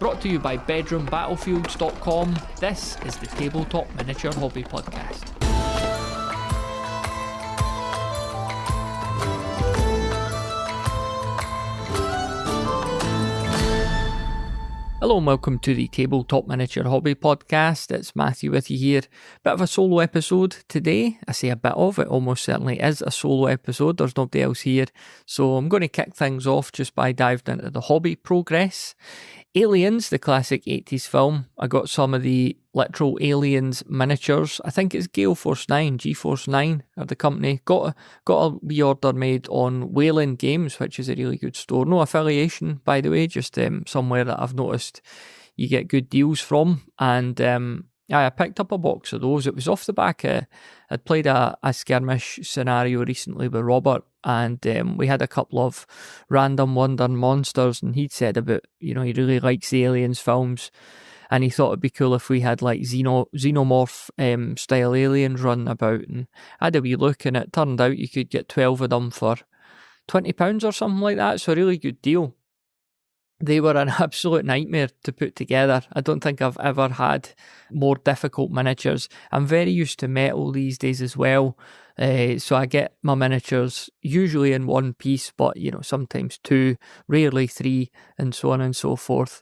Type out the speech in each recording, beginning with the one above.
Brought to you by bedroombattlefields.com, this is the Tabletop Miniature Hobby Podcast. Hello and welcome to the Tabletop Miniature Hobby Podcast. It's Matthew with you here. Bit of a solo episode today. I say a bit of, it almost certainly is a solo episode. There's nobody else here. So I'm going to kick things off just by diving into the hobby progress. Aliens, the classic 80s film. I got some of the literal Aliens miniatures. I think it's G-Force 9 are the company. Got a wee order made on Wayland Games, which is a really good store. No affiliation, by the way, just somewhere that I've noticed you get good deals from. And I picked up a box of those. It was off the back. I'd played a skirmish scenario recently with Robert, and we had a couple of random wonder monsters, and he'd said about, he really likes the Aliens films, and he thought it'd be cool if we had like xenomorph style aliens running about. And I had a wee look, and it turned out you could get 12 of them for £20 or something like that, so a really good deal. They were an absolute nightmare to put together. I don't think I've ever had more difficult miniatures. I'm very used to metal these days as well. So I get my miniatures usually in one piece, but, sometimes two, rarely three, and so on and so forth.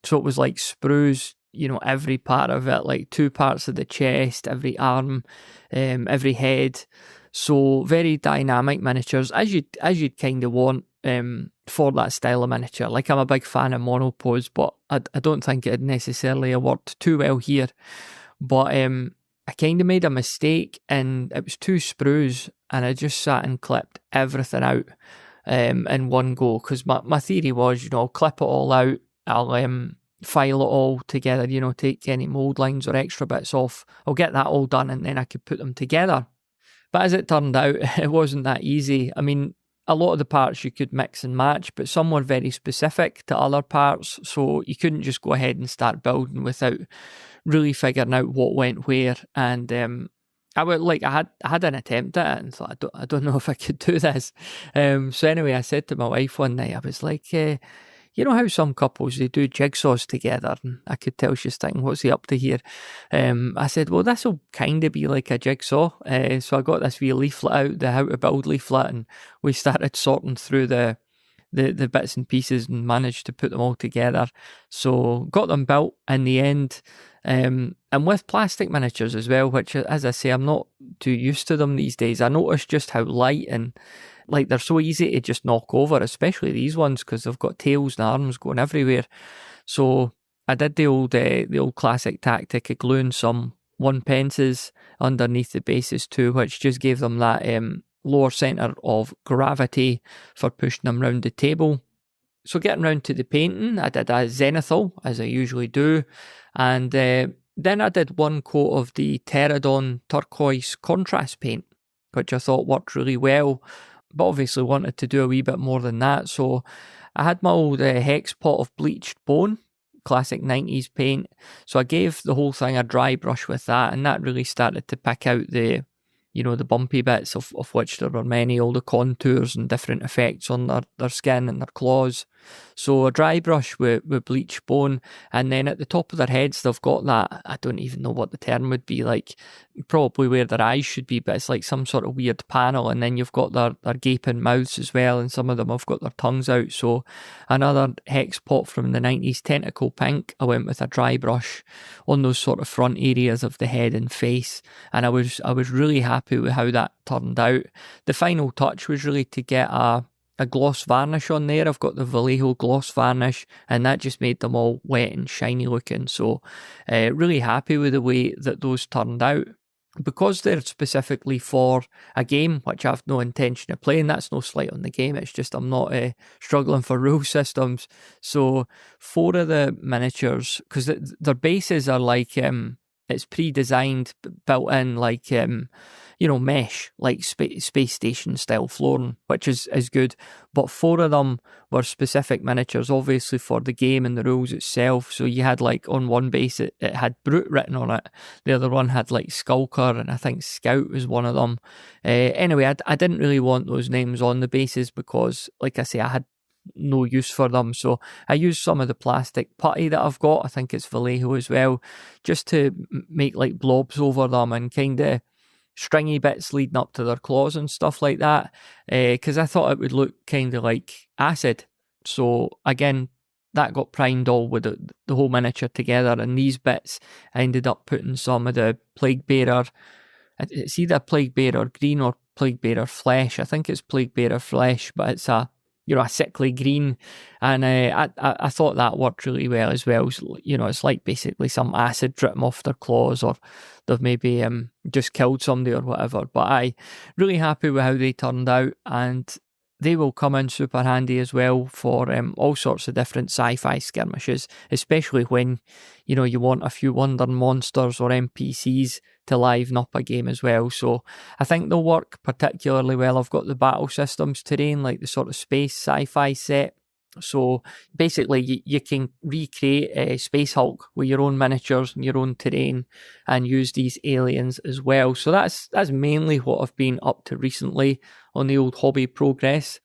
So it was like sprues, every part of it, like 2 parts of the chest, every arm, every head. So very dynamic miniatures, as you'd kind of want for that style of miniature. Like, I'm a big fan of monopose, but I don't think it'd necessarily have worked too well here. But I kind of made a mistake, and it was 2 sprues, and I just sat and clipped everything out in one go, because my theory was, I'll clip it all out, I'll file it all together, take any mould lines or extra bits off, I'll get that all done, and then I could put them together. But as it turned out, it wasn't that easy. I mean, a lot of the parts you could mix and match, but some were very specific to other parts, so you couldn't just go ahead and start building without really figuring out what went where. And I had an attempt at it and thought, I don't know if I could do this. So anyway, I said to my wife one night, I was like, you know how some couples, they do jigsaws together, and I could tell she's thinking, what's he up to here? I said, well, this will kind of be like a jigsaw. So I got this wee leaflet out, the how to build leaflet, and we started sorting through the bits and pieces and managed to put them all together. So got them built in the end, and with plastic miniatures as well, which, as I say, I'm not too used to them these days. I noticed just how light and like they're so easy to just knock over, especially these ones, because they've got tails and arms going everywhere. So I did the old classic tactic of gluing some 1p underneath the bases too, which just gave them that lower centre of gravity for pushing them round the table. So getting round to the painting, I did a zenithal, as I usually do, and then I did one coat of the Pterodon turquoise contrast paint, which I thought worked really well, but obviously wanted to do a wee bit more than that. So I had my old hex pot of bleached bone, classic 90s paint. So I gave the whole thing a dry brush with that, and that really started to pick out the bumpy bits, of which there were many, all the contours and different effects on their skin and their claws. So a dry brush with bleach bone, and then at the top of their heads they've got that, I don't even know what the term would be, like probably where their eyes should be, but it's like some sort of weird panel, and then you've got their gaping mouths as well, and some of them have got their tongues out. So another hex pot from the 90s, tentacle pink. I went with a dry brush on those sort of front areas of the head and face, and I was really happy with how that turned out. The final touch was really to get a gloss varnish on there. I've got the Vallejo gloss varnish, and that just made them all wet and shiny looking. So really happy with the way that those turned out. Because they're specifically for a game, which I've no intention of playing, that's no slight on the game, it's just I'm not struggling for rule systems. So 4 of the miniatures, because their bases are like, it's pre-designed, built in, like, mesh, like space station style flooring, which is good. But 4 of them were specific miniatures, obviously for the game and the rules itself. So you had, like, on one base, it had Brute written on it. The other one had, like, Skulker, and I think Scout was one of them. Anyway, I didn't really want those names on the bases because, like I say, I had no use for them. So I use some of the plastic putty that I've got, I think it's Vallejo as well, just to make like blobs over them and kind of stringy bits leading up to their claws and stuff like that, because I thought it would look kind of like acid. So again, that got primed all with the whole miniature together, and these bits I ended up putting some of the Plague Bearer, it's either Plague Bearer green or Plague Bearer flesh. I think it's Plague Bearer flesh, but it's a sickly green, and I thought that worked really well as well. So, it's like basically some acid dripping off their claws, or they've maybe just killed somebody or whatever. But I really happy with how they turned out, and they will come in super handy as well for all sorts of different sci-fi skirmishes, especially when, you want a few wandering monsters or NPCs to liven up a game as well. So I think they'll work particularly well. I've got the battle systems terrain, like the sort of space sci-fi set. So basically you can recreate a Space Hulk with your own miniatures and your own terrain and use these aliens as well. So that's mainly what I've been up to recently on the old hobby progress.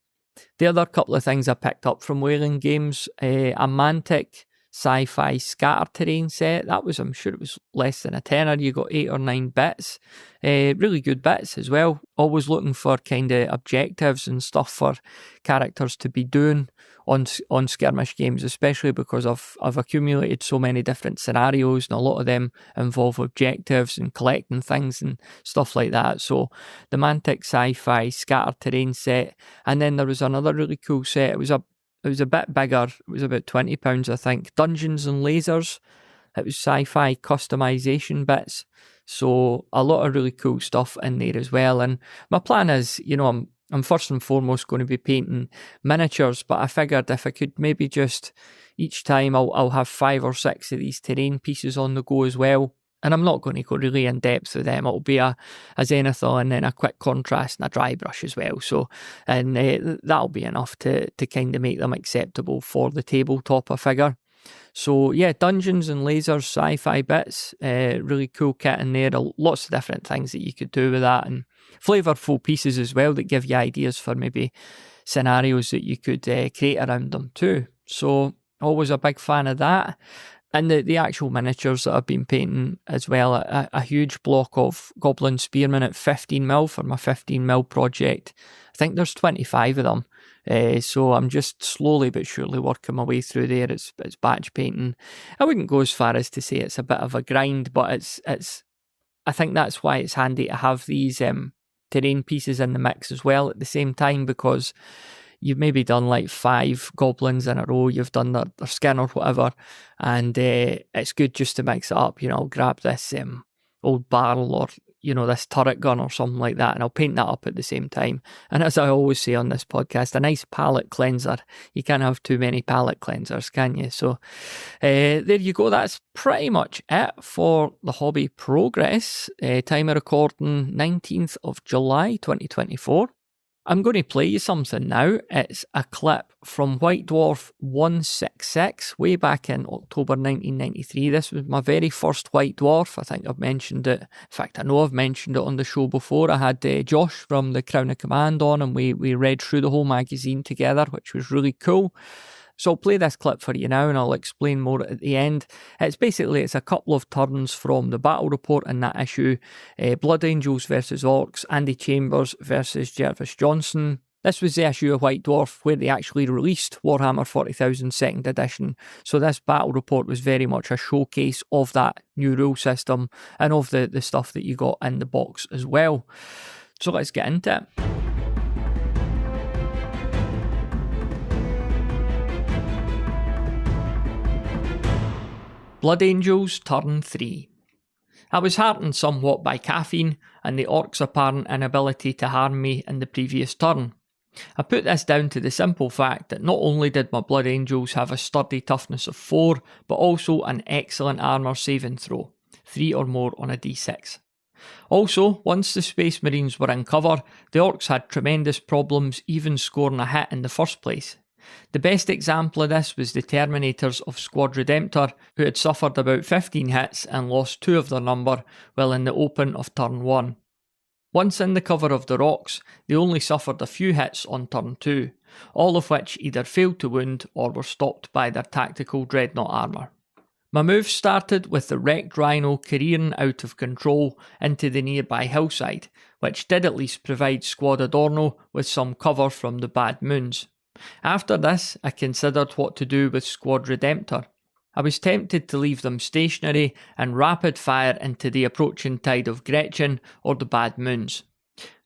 The other couple of things I picked up from Whaling Games, a Mantic sci-fi scatter terrain set. That was, I'm sure it was less than a tenner. You got 8 or 9 bits. Really good bits as well. Always looking for kind of objectives and stuff for characters to be doing on skirmish games, especially because I've accumulated so many different scenarios, and a lot of them involve objectives and collecting things and stuff like that. So the Mantic sci-fi scatter terrain set, and then there was another really cool set. It was a bit bigger. It was about £20, I think. Dungeons and Lasers. It was sci-fi customization bits. So a lot of really cool stuff in there as well. And my plan is, I'm first and foremost going to be painting miniatures, but I figured if I could maybe just each time I'll have 5 or 6 of these terrain pieces on the go as well. And I'm not going to go really in depth with them. It'll be a zenithal and then a quick contrast and a dry brush as well. So, and that'll be enough to kind of make them acceptable for the tabletop, I figure. So yeah, Dungeons and Lasers sci-fi bits, really cool kit in there. Lots of different things that you could do with that, and flavourful pieces as well that give you ideas for maybe scenarios that you could create around them too. So always a big fan of that. And the actual miniatures that I've been painting as well, a huge block of Goblin Spearmen at 15mm for my 15mm project. I think there's 25 of them. So I'm just slowly but surely working my way through there. It's batch painting. I wouldn't go as far as to say it's a bit of a grind, but it's I think that's why it's handy to have these terrain pieces in the mix as well at the same time, because you've maybe done like 5 goblins in a row, you've done their skin or whatever, and it's good just to mix it up. I'll grab this old barrel or this turret gun or something like that, and I'll paint that up at the same time. And as I always say on this podcast, a nice palette cleanser. You can't have too many palette cleansers, can you? So there you go. That's pretty much it for the hobby progress. Time of recording 19th of July 2024. I'm going to play you something now. It's a clip from White Dwarf 166 way back in October 1993. This was my very first White Dwarf. I think I've mentioned it. In fact, I know I've mentioned it on the show before. I had Josh from the Crown of Command on, and we read through the whole magazine together, which was really cool. So I'll play this clip for you now, and I'll explain more at the end. It's a couple of turns from the battle report in that issue. Blood Angels versus Orcs, Andy Chambers versus Jervis Johnson. This was the issue of White Dwarf where they actually released Warhammer 40,000 2nd edition. So this battle report was very much a showcase of that new rule system and of the stuff that you got in the box as well. So let's get into it. Blood Angels, turn 3. I was heartened somewhat by caffeine and the orcs' apparent inability to harm me in the previous turn. I put this down to the simple fact that not only did my Blood Angels have a sturdy toughness of 4, but also an excellent armour saving throw, 3 or more on a d6. Also, once the Space Marines were in cover, the orcs had tremendous problems even scoring a hit in the first place. The best example of this was the Terminators of Squad Redemptor, who had suffered about 15 hits and lost 2 of their number while in the open of turn 1. Once in the cover of the rocks, they only suffered a few hits on turn 2, all of which either failed to wound or were stopped by their tactical dreadnought armour. My move started with the wrecked rhino careering out of control into the nearby hillside, which did at least provide Squad Adorno with some cover from the bad moons. After this, I considered what to do with Squad Redemptor. I was tempted to leave them stationary and rapid fire into the approaching tide of Gretchen or the bad moons.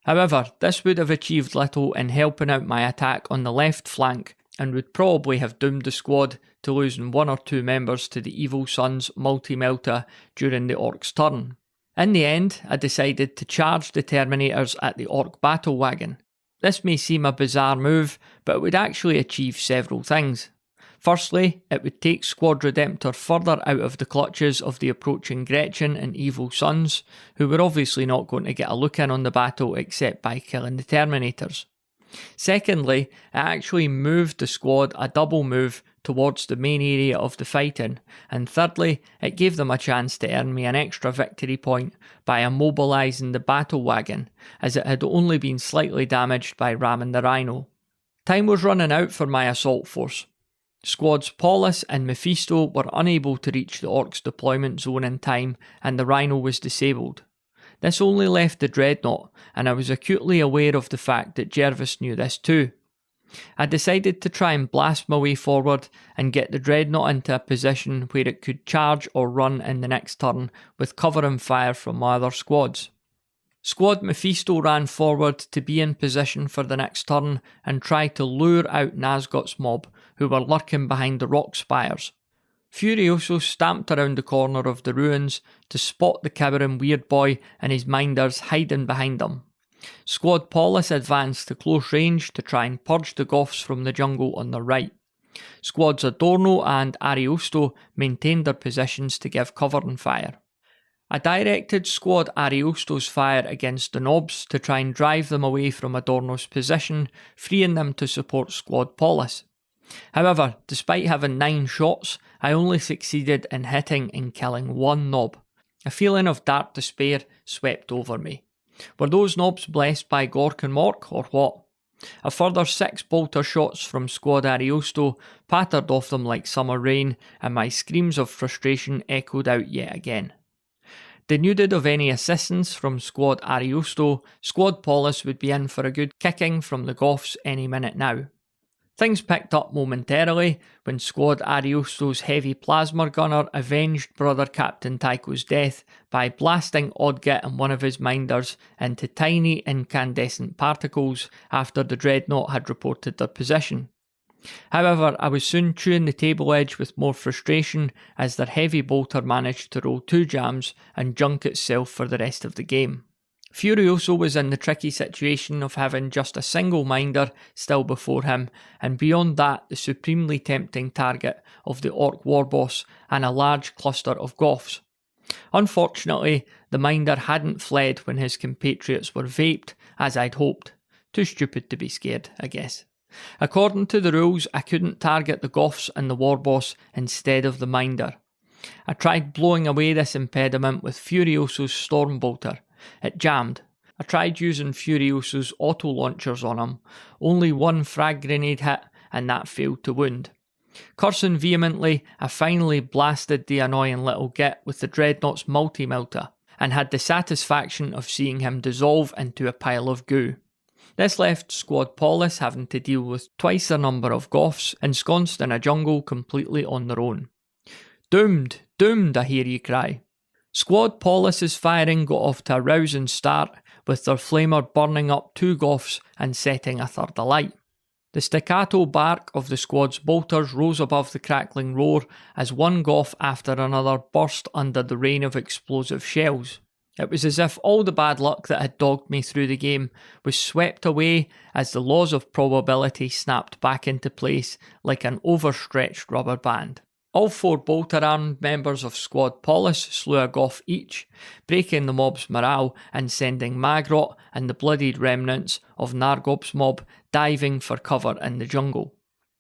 However, this would have achieved little in helping out my attack on the left flank and would probably have doomed the squad to losing 1 or 2 members to the Evil Sun's multi-melta during the Orc's turn. In the end, I decided to charge the Terminators at the Orc battle wagon. This may seem a bizarre move, but it would actually achieve several things. Firstly, it would take Squad Redemptor further out of the clutches of the approaching Gretchen and Evil Suns, who were obviously not going to get a look in on the battle except by killing the Terminators. Secondly, it actually moved the squad a double move towards the main area of the fighting, and thirdly, it gave them a chance to earn me an extra victory point by immobilising the battle wagon, as it had only been slightly damaged by ramming the rhino. Time was running out for my assault force. Squads Paulus and Mephisto were unable to reach the Orc's deployment zone in time, and the rhino was disabled. This only left the dreadnought, and I was acutely aware of the fact that Jervis knew this too. I decided to try and blast my way forward and get the dreadnought into a position where it could charge or run in the next turn with cover and fire from my other squads. Squad Mephisto ran forward to be in position for the next turn and tried to lure out Nazgût's mob, who were lurking behind the rock spires. Furioso stamped around the corner of the ruins to spot the cowering weird boy and his minders hiding behind them. Squad Paulus advanced to close range to try and purge the Goths from the jungle on their right. Squads Adorno and Ariosto maintained their positions to give cover and fire. I directed Squad Ariosto's fire against the Nobs to try and drive them away from Adorno's position, freeing them to support Squad Paulus. However, despite having 9 shots, I only succeeded in hitting and killing 1 Nob. A feeling of dark despair swept over me. Were those Nobs blessed by Gork and Mork, or what? A further 6 bolter shots from Squad Ariosto pattered off them like summer rain, and my screams of frustration echoed out yet again. Denuded of any assistance from Squad Ariosto, Squad Paulus would be in for a good kicking from the Goths any minute now. Things picked up momentarily when Squad Ariosto's heavy plasma gunner avenged Brother Captain Tycho's death by blasting Odgit and one of his minders into tiny incandescent particles after the dreadnought had reported their position. However, I was soon chewing the table edge with more frustration as their heavy bolter managed to roll 2 jams and junk itself for the rest of the game. Furioso was in the tricky situation of having just a single minder still before him, and beyond that the supremely tempting target of the Orc warboss and a large cluster of Goths. Unfortunately, the minder hadn't fled when his compatriots were vaped, as I'd hoped. Too stupid to be scared, I guess. According to the rules, I couldn't target the Goths and the warboss instead of the minder. I tried blowing away this impediment with Furioso's storm bolter. It jammed. I tried using Furioso's auto launchers on him. Only 1 frag grenade hit, and that failed to wound. Cursing vehemently, I finally blasted the annoying little git with the dreadnought's multi-melta, and had the satisfaction of seeing him dissolve into a pile of goo. This left Squad Paulus having to deal with twice the number of Goths ensconced in a jungle completely on their own. Doomed, doomed, I hear you cry. Squad Paulus's firing got off to a rousing start, with their flamer burning up 2 Goths and setting a third alight. The staccato bark of the squad's bolters rose above the crackling roar as 1 Goth after another burst under the rain of explosive shells. It was as if all the bad luck that had dogged me through the game was swept away as the laws of probability snapped back into place like an overstretched rubber band. All 4 bolter-armed members of Squad Paulus slew a Goth each, breaking the mob's morale and sending Magrot and the bloodied remnants of Nargob's mob diving for cover in the jungle.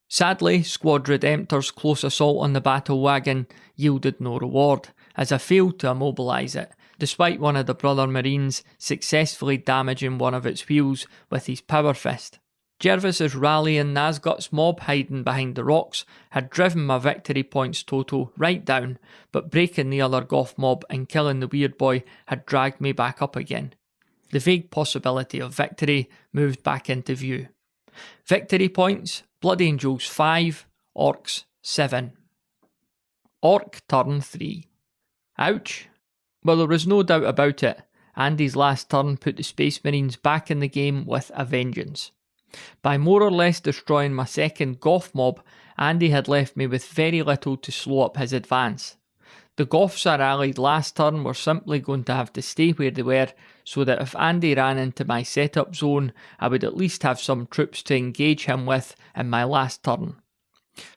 Sadly, Squad Redemptor's close assault on the battle wagon yielded no reward, as I failed to immobilise it, despite one of the brother Marines successfully damaging one of its wheels with his power fist. Jervis's rallying Nazgut's mob hiding behind the rocks had driven my victory points total right down, but breaking the other Goth mob and killing the weird boy had dragged me back up again. The vague possibility of victory moved back into view. Victory points: Blood Angels 5, Orcs 7. Orc turn 3. Ouch. Well, there was no doubt about it. Andy's last turn put the Space Marines back in the game with a vengeance. By more or less destroying my second Goth mob, Andy had left me with very little to slow up his advance. The Goths I rallied last turn were simply going to have to stay where they were, so that if Andy ran into my setup zone, I would at least have some troops to engage him with in my last turn.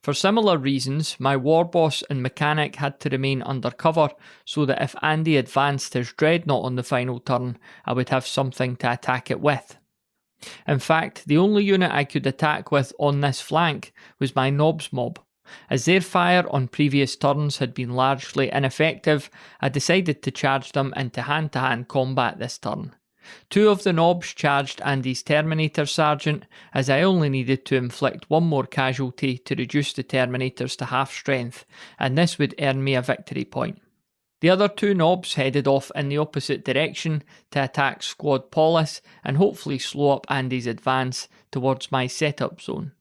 For similar reasons, my warboss and mechanic had to remain under cover, so that if Andy advanced his dreadnought on the final turn, I would have something to attack it with. In fact, the only unit I could attack with on this flank was my Nobs mob. As their fire on previous turns had been largely ineffective, I decided to charge them into hand-to-hand combat this turn. 2 of the Nobs charged Andy's Terminator Sergeant, as I only needed to inflict 1 more casualty to reduce the Terminators to half strength, and this would earn me a victory point. The other 2 Nobs headed off in the opposite direction to attack Squad Polis and hopefully slow up Andy's advance towards my setup zone.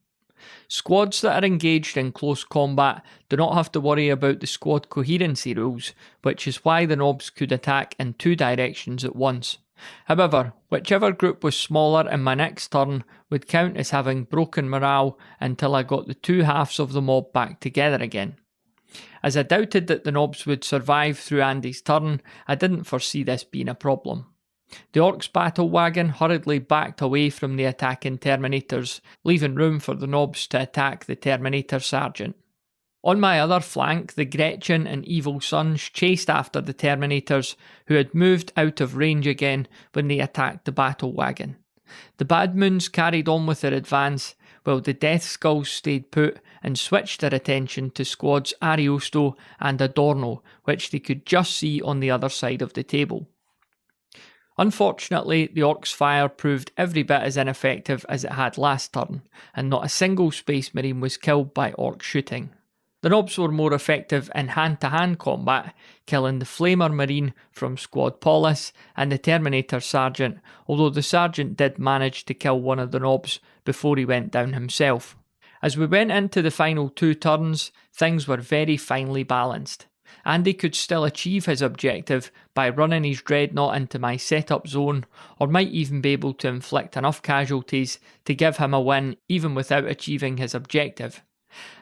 Squads that are engaged in close combat do not have to worry about the squad coherency rules, which is why the Nobs could attack in 2 directions at once. However, whichever group was smaller in my next turn would count as having broken morale until I got the 2 halves of the mob back together again. As I doubted that the Nobs would survive through Andy's turn, I didn't foresee this being a problem. The Orcs' battle wagon hurriedly backed away from the attacking Terminators, leaving room for the Nobs to attack the Terminator Sergeant. On my other flank, the Gretchen and Evil Sons chased after the Terminators, who had moved out of range again when they attacked the battle wagon. The Bad Moons carried on with their advance, while the Death Skulls stayed put and switched their attention to squads Ariosto and Adorno, which they could just see on the other side of the table. Unfortunately, the Orcs' fire proved every bit as ineffective as it had last turn, and not a single Space Marine was killed by Orc shooting. The Nobs were more effective in hand-to-hand combat, killing the Flamer Marine from Squad Polis and the Terminator Sergeant, although the Sergeant did manage to kill one of the Nobs before he went down himself. As we went into the final 2 turns, things were very finely balanced. Andy could still achieve his objective by running his dreadnought into my setup zone, or might even be able to inflict enough casualties to give him a win even without achieving his objective.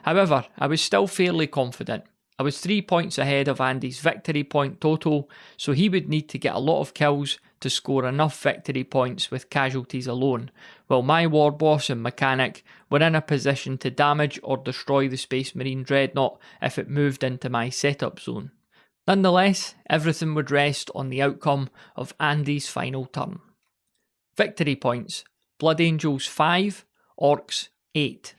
However, I was still fairly confident. I was 3 points ahead of Andy's victory point total, so he would need to get a lot of kills to score enough victory points with casualties alone, while my warboss and mechanic were in a position to damage or destroy the Space Marine dreadnought if it moved into my setup zone. Nonetheless, everything would rest on the outcome of Andy's final turn. Victory points: Blood Angels 5, Orcs 8.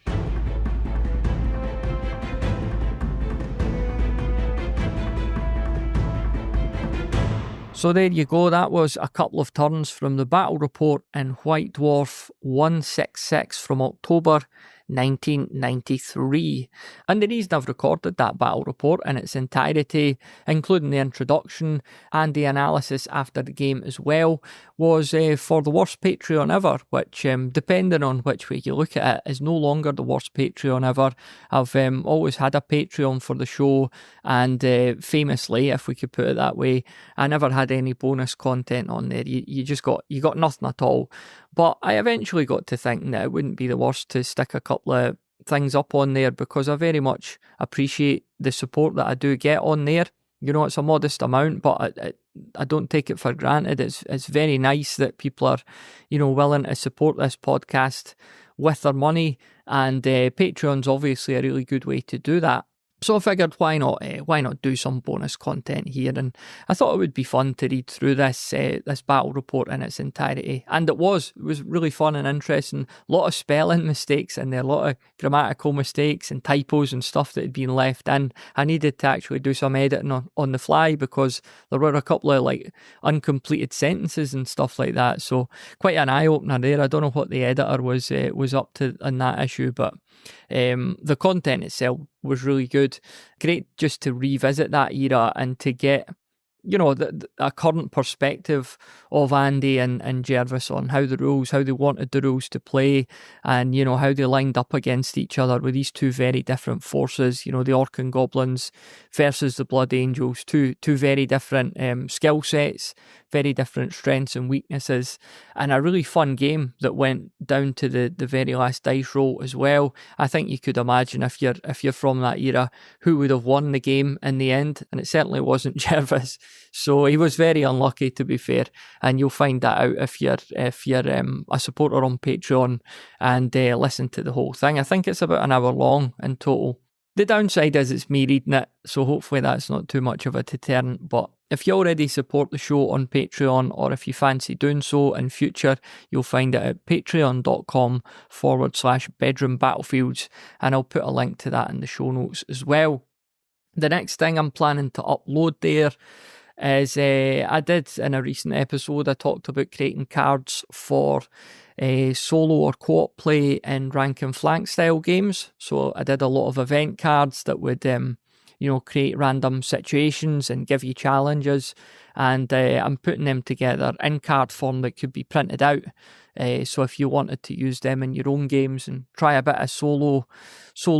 So there you go, that was a couple of turns from the battle report in White Dwarf 166 from October 1993. And the reason I've recorded that battle report in its entirety, including the introduction and the analysis after the game as well, was for the worst Patreon ever, which, depending on which way you look at it, is no longer the worst Patreon ever. I've always had a Patreon for the show, and famously, if we could put it that way, I never had any bonus content on there. You got nothing at all. But I eventually got to thinking that it wouldn't be the worst to stick a couple of things up on there, because I very much appreciate the support that I do get on there. You know, it's a modest amount, but I don't take it for granted. It's very nice that people are, willing to support this podcast with their money, and Patreon's obviously a really good way to do that. So I figured, why not do some bonus content here? And I thought it would be fun to read through this battle report in its entirety. And it was really fun and interesting. A lot of spelling mistakes in there, a lot of grammatical mistakes and typos and stuff that had been left in. I needed to actually do some editing on the fly because there were a couple of like uncompleted sentences and stuff like that. So quite an eye opener there. I don't know what the editor was up to on that issue, but the content itself was really good. Great just to revisit that era and to get, a current perspective of Andy and Jervis on how they wanted the rules to play, and, how they lined up against each other with these two very different forces, the Orc and Goblins versus the Blood Angels, two very different skill sets, very different strengths and weaknesses, and a really fun game that went down to the very last dice roll as well. I think you could imagine if you're from that era, who would have won the game in the end, and it certainly wasn't Jervis. So he was very unlucky, to be fair, and you'll find that out if you're a supporter on Patreon and listen to the whole thing. I think it's about an hour long in total. The downside is it's me reading it, so hopefully that's not too much of a deterrent, but if you already support the show on Patreon, or if you fancy doing so in future, you'll find it at patreon.com/bedroom battlefields, and I'll put a link to that in the show notes as well. The next thing I'm planning to upload there is I did in a recent episode, I talked about creating cards for solo or co-op play in rank and flank style games. So I did a lot of event cards that would create random situations and give you challenges, and I'm putting them together in card form that could be printed out. So if you wanted to use them in your own games and try a bit of solo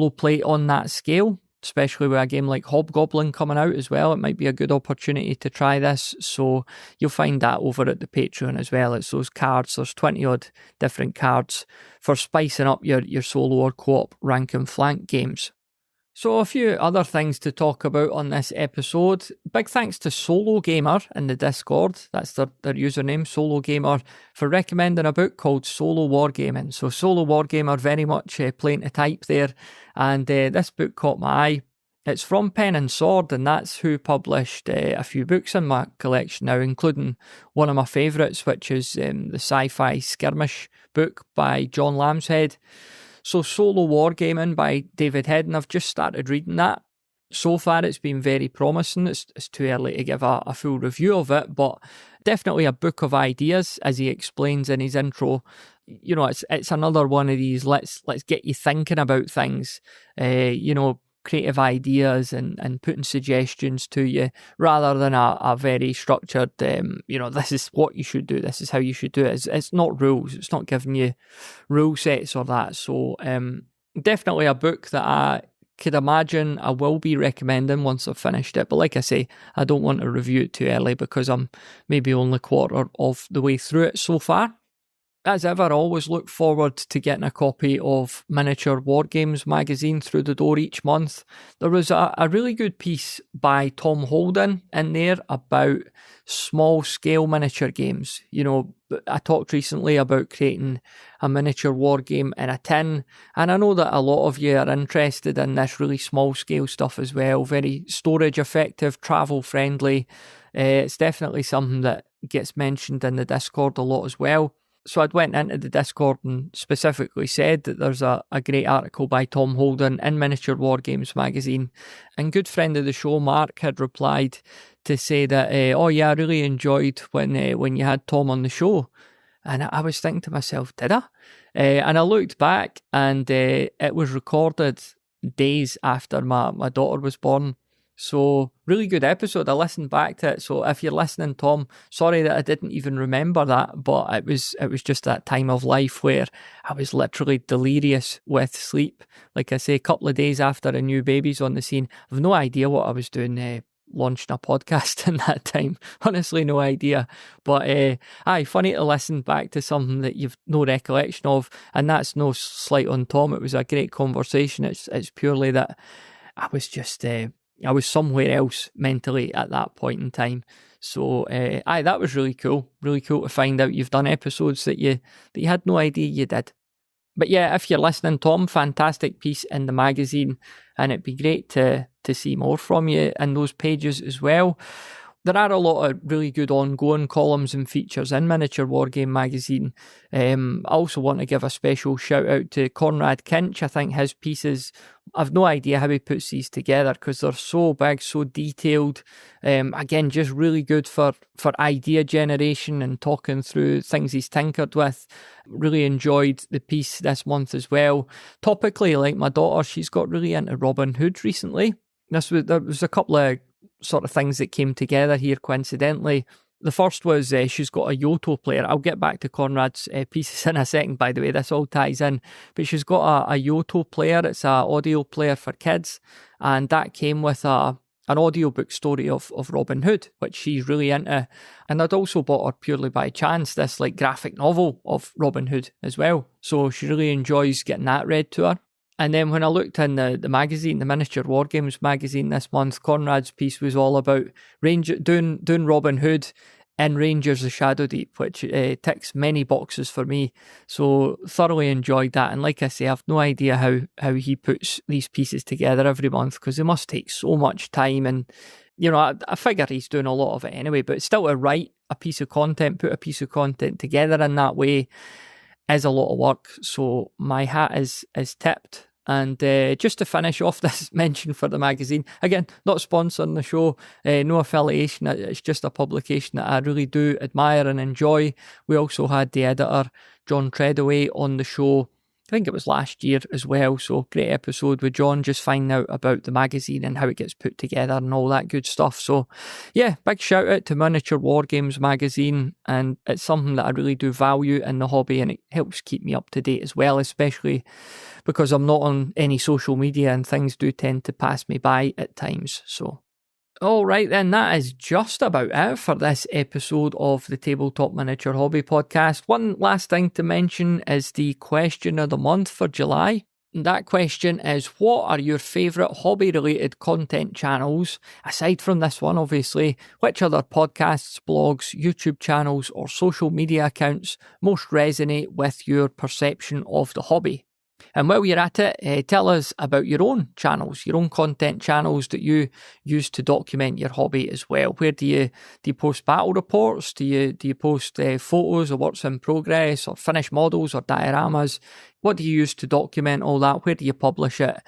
play on that scale, especially with a game like Hobgoblin coming out as well, it might be a good opportunity to try this. So you'll find that over at the Patreon as well. It's those cards. There's 20 odd different cards for spicing up your solo or co-op rank and flank games. So a few other things to talk about on this episode. Big thanks to Solo Gamer in the Discord, that's their username, Solo Gamer, for recommending a book called Solo Wargaming. So Solo Wargamer, very much playing to type there, and this book caught my eye. It's from Pen and Sword, and that's who published a few books in my collection now, including one of my favourites, which is the Sci-Fi Skirmish book by John Lambshead. So Solo Wargaming by David Hedden, I've just started reading that. So far it's been very promising. It's too early to give a full review of it, but definitely a book of ideas, as he explains in his intro. It's another one of these, let's get you thinking about things, creative ideas and putting suggestions to you, rather than a very structured, this is what you should do, this is how you should do it. It's not rules, it's not giving you rule sets or that. So definitely a book that I could imagine I will be recommending once I've finished it. But like I say, I don't want to review it too early because I'm maybe only quarter of the way through it so far. As ever, I always look forward to getting a copy of Miniature Wargames magazine through the door each month. There was a really good piece by Tom Holden in there about small-scale miniature games. I talked recently about creating a miniature war game in a tin, and I know that a lot of you are interested in this really small-scale stuff as well. Very storage effective, travel-friendly. It's definitely something that gets mentioned in the Discord a lot as well. So I'd went into the Discord and specifically said that there's a great article by Tom Holden in Miniature Wargames magazine, and good friend of the show Mark had replied to say that I really enjoyed when you had Tom on the show. And I was thinking to myself, did I? And I looked back, and it was recorded days after my daughter was born. So really good episode. I listened back to it. So if you're listening, Tom, sorry that I didn't even remember that, but it was just that time of life where I was literally delirious with sleep. Like I say, a couple of days after a new baby's on the scene, I've no idea what I was doing launching a podcast in that time. Honestly, no idea. But funny to listen back to something that you've no recollection of, and that's no slight on Tom. It was a great conversation. It's purely that I was just I was somewhere else mentally at that point in time. So that was really cool. Really cool to find out you've done episodes that you had no idea you did. But yeah, if you're listening, Tom, fantastic piece in the magazine. and it'd be great to see more from you in those pages as well. There are a lot of really good ongoing columns and features in Miniature Wargame magazine. I also want to give a special shout out to Conrad Kinch. I think his pieces, I've no idea how he puts these together because they're so big, so detailed. Again, just really good for idea generation and talking through things he's tinkered with. Really enjoyed the piece this month as well. Topically, like my daughter, she's got really into Robin Hood recently. There was a couple of sort of things that came together here coincidentally. The first was she's got a Yoto player. I'll get back to Conrad's pieces in a second, by the way. This all ties in. But she's got a Yoto player. It's an audio player for kids. And that came with an audiobook story of Robin Hood, which she's really into. And I'd also bought her purely by chance this like graphic novel of Robin Hood as well. So she really enjoys getting that read to her. And then when I looked in the magazine, the Miniature Wargames magazine this month, Conrad's piece was all about doing Robin Hood in Rangers of Shadowdeep, which ticks many boxes for me. So thoroughly enjoyed that. And like I say, I've no idea how he puts these pieces together every month because it must take so much time. And, you know, I figure he's doing a lot of it anyway, but still to write a piece of content, put a piece of content together in that way is a lot of work. So my hat is tipped. And just to finish off this mention for the magazine, again, not sponsoring the show, no affiliation, it's just a publication that I really do admire and enjoy. We also had the editor, John Treadaway, on the show, I think it was last year as well. So great episode with John, just finding out about the magazine and how it gets put together and all that good stuff. So yeah, big shout out to Miniature Wargames magazine, and it's something that I really do value in the hobby, and it helps keep me up to date as well, especially because I'm not on any social media and things do tend to pass me by at times. So all right then, that is just about it for this episode of the Tabletop Miniature Hobby Podcast. One last thing to mention is the question of the month for July. And that question is, what are your favourite hobby-related content channels? Aside from this one, obviously, which other podcasts, blogs, YouTube channels or social media accounts most resonate with your perception of the hobby? And while you're at it, tell us about your own channels, your own content channels that you use to document your hobby as well. Where do you post battle reports? Do you post photos of works in progress or finished models or dioramas? What do you use to document all that? Where do you publish it?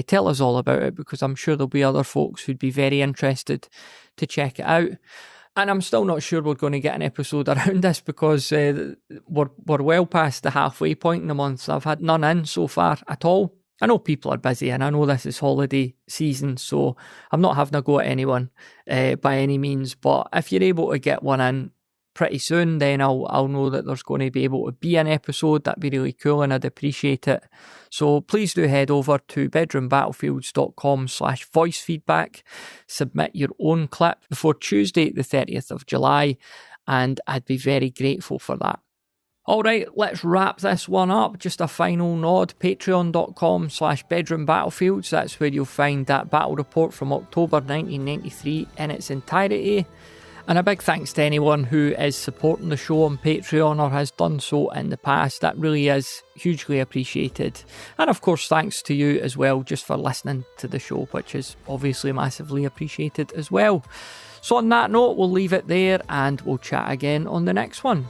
Tell us all about it, because I'm sure there'll be other folks who'd be very interested to check it out. And I'm still not sure we're going to get an episode around this because we're well past the halfway point in the month. I've had none in so far at all. I know people are busy and I know this is holiday season, so I'm not having a go at anyone by any means. But if you're able to get one in pretty soon, then I'll know that there's going to be able to be an episode. That'd be really cool and I'd appreciate it. So please do head over to bedroombattlefields.com/voice feedback, submit your own clip before Tuesday the 30th of July, and I'd be very grateful for that. All right, let's wrap this one up. Just a final nod, patreon.com/bedroombattlefields. That's where you'll find that battle report from October 1993 in its entirety. And a big thanks to anyone who is supporting the show on Patreon or has done so in the past. That really is hugely appreciated. And of course, thanks to you as well, just for listening to the show, which is obviously massively appreciated as well. So on that note, we'll leave it there and we'll chat again on the next one.